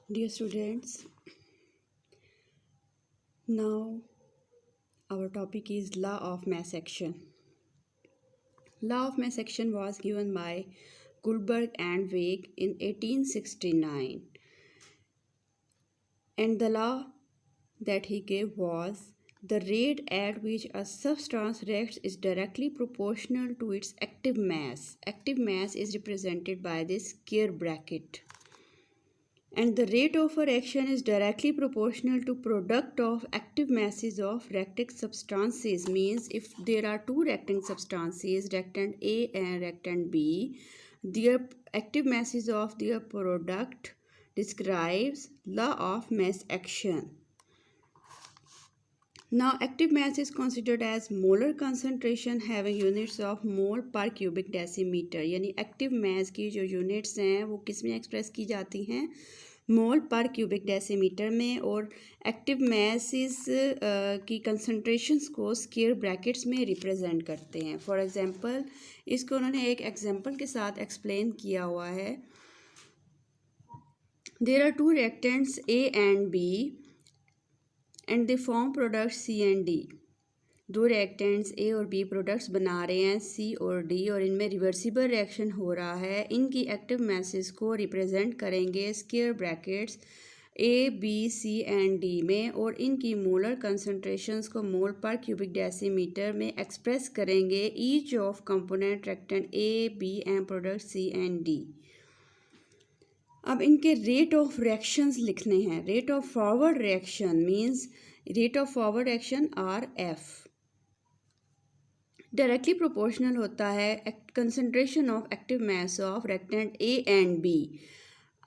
Dear students, now our topic is law of mass action. Law of mass action was given by Gutenberg and Wake in 1869, and the law that he gave was the rate at which a substance reacts is directly proportional to its active mass. Active mass is represented by this square bracket. And the rate of reaction is directly proportional to product of active masses of reactant substances. Means if there are two reacting substances, reactant A and reactant B, their active masses of their product describes law of mass action. Now active mass is considered as molar concentration having units of mole per cubic decimeter. यानी active mass की जो units हैं वो किस में express की जाती हैं, मोल पर क्यूबिक डेसीमीटर में, और एक्टिव मासेस की कंसंट्रेशंस को स्क्वायर ब्रैकेट्स में रिप्रेजेंट करते हैं. फॉर एग्जांपल इसको उन्होंने एक एग्जांपल के साथ एक्सप्लेन किया हुआ है. There are two reactants a and b and they form products c and d. दो रिएक्टेंट्स ए और बी प्रोडक्ट्स बना रहे हैं सी और डी, और इनमें रिवर्सिबल रिएक्शन हो रहा है. इनकी एक्टिव मैसेज को रिप्रेजेंट करेंगे square brackets a b c and d में, और इनकी मोलर कंसंट्रेशंस को मोल पर क्यूबिक डेसीमीटर में एक्सप्रेस करेंगे each of component reactant a b and product c and d. अब इनके रेट ऑफ रिएक्शंस लिखने हैं. Rate of forward reaction means rate of forward reaction r f directly proportional होता है concentration of active mass of reactant a and B.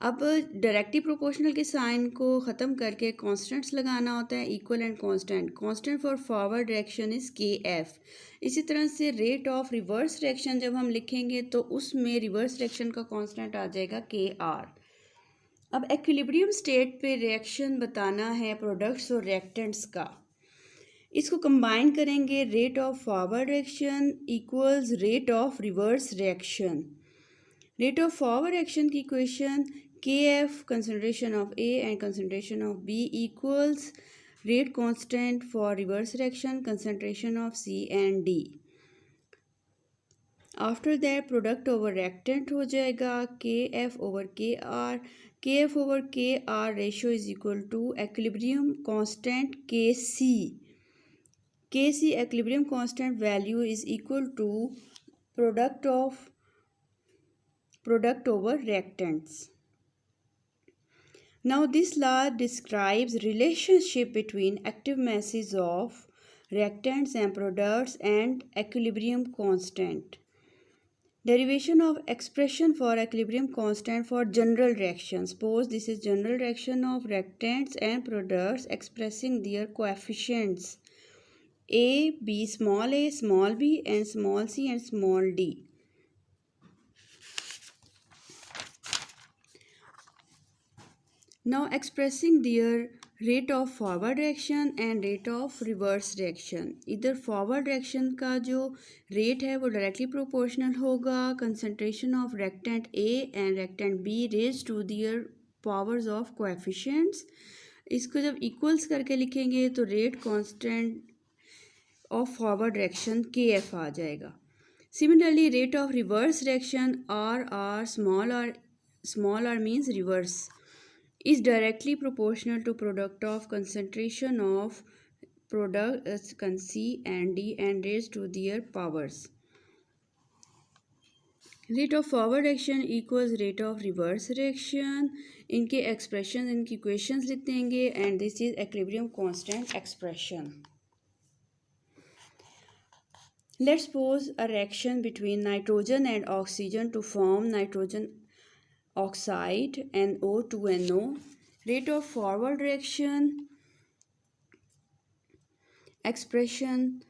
अब directly proportional के sign को ख़त्म करके कांस्टेंट्स लगाना होता है, equal and constant. Constant for forward reaction is के एफ. इसी तरह से रेट ऑफ रिवर्स रिएक्शन जब हम लिखेंगे तो उसमें रिवर्स रिएक्शन का कांस्टेंट आ जाएगा के आर. अब एक्विलिब्रियम स्टेट पे रिएक्शन बताना है प्रोडक्ट्स और रिएक्टेंट्स का. इसको कंबाइन करेंगे. Rate of forward reaction equals rate of reverse reaction. Rate of forward reaction की equation K F concentration of A and concentration of B equals rate constant for reverse reaction concentration of C and D. After that product over reactant हो जाएगा K F over K R. K F over K R ratio is equal to equilibrium constant K C. K C equilibrium constant value is equal to product over reactants. Now this law describes relationship between active masses of reactants and products and equilibrium constant. Derivation of expression for equilibrium constant for general reaction. Suppose this is general reaction of reactants and products expressing their coefficients a, b, small b and small c and small d. Now expressing their rate of forward reaction and rate of reverse reaction. इधर forward reaction का जो rate है वो directly proportional होगा concentration of reactant A and reactant B raised to their powers of coefficients. इसको जब equals करके लिखेंगे तो rate constant of forward reaction KF आ जाएगा. Similarly, rate of reverse reaction R small r means reverse is directly proportional to product of concentration of products C and D and raised to their powers. Rate of forward reaction equals rate of reverse reaction. इनके expressions इनकी equations लिख देंगे and this is equilibrium constant expression. Let's suppose a reaction between nitrogen and oxygen to form nitrogen oxide NO2NO. Rate of forward reaction expression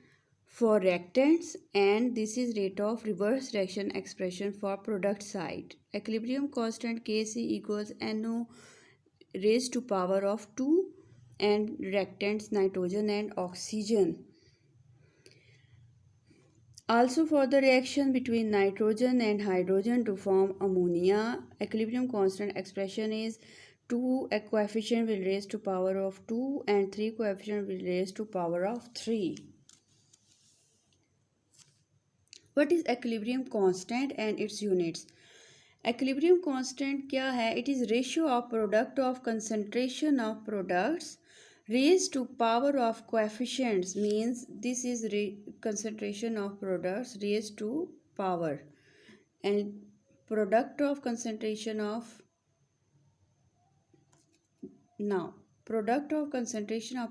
for reactants and this is rate of reverse reaction expression for product side. Equilibrium constant Kc equals NO raised to power of 2 and reactants nitrogen and oxygen. Also for the reaction between nitrogen and hydrogen to form ammonia, equilibrium constant expression is 2 a coefficient will raise to power of 2 and 3 coefficient will raise to power of 3. What is equilibrium constant and its units? Equilibrium constant क्या है? It is ratio of product of concentration of products raised to power of coefficients, means this is concentration of products raised to power, and product of concentration of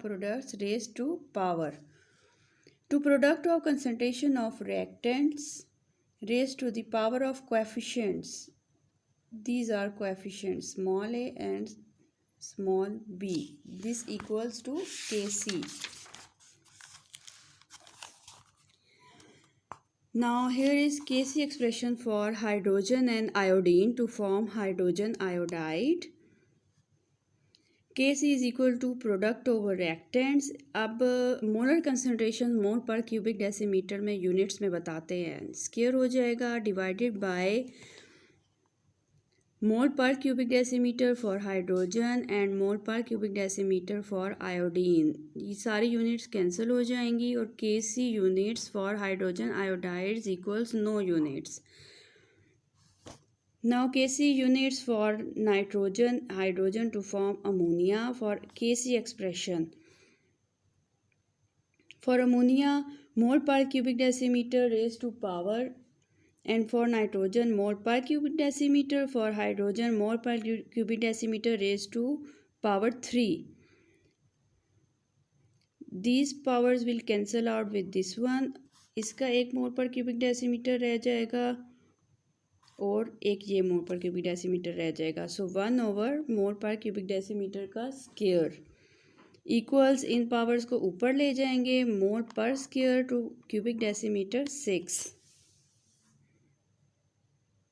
products raised to power. To product of concentration of reactants raised to the power of coefficients. These are coefficients small a and small b. This equals to Kc. Now here is Kc expression for hydrogen and iodine to form hydrogen iodide. Kc is equal to product over reactants. अब molar concentration मोल पर cubic decimetre में units में बताते हैं. Square हो जाएगा divided by mole पर cubic decimetre for hydrogen and मोल पर क्यूबिक डेसीमीटर फॉर आयोडीन. ये सारी यूनिट्स कैंसिल हो जाएंगी और Kc units for hydrogen iodides equals no units. Now Kc units for nitrogen, hydrogen to form ammonia. For Kc expression, for ammonia mole per cubic decimeter raised to power, and for nitrogen mole per cubic decimeter, for hydrogen mole per cubic decimeter raised to power 3. These powers will cancel out with this one. इसका 1 मोल पर cubic decimetre रह जाएगा और एक ये मोल पर cubic decimetre रह जाएगा. सो 1 ओवर मोल पर क्यूबिक डेसीमीटर का स्क्वायर इक्वल्स इन पावर्स को ऊपर ले जाएंगे मोल पर स्क्वायर टू क्यूबिक डेसीमीटर 6.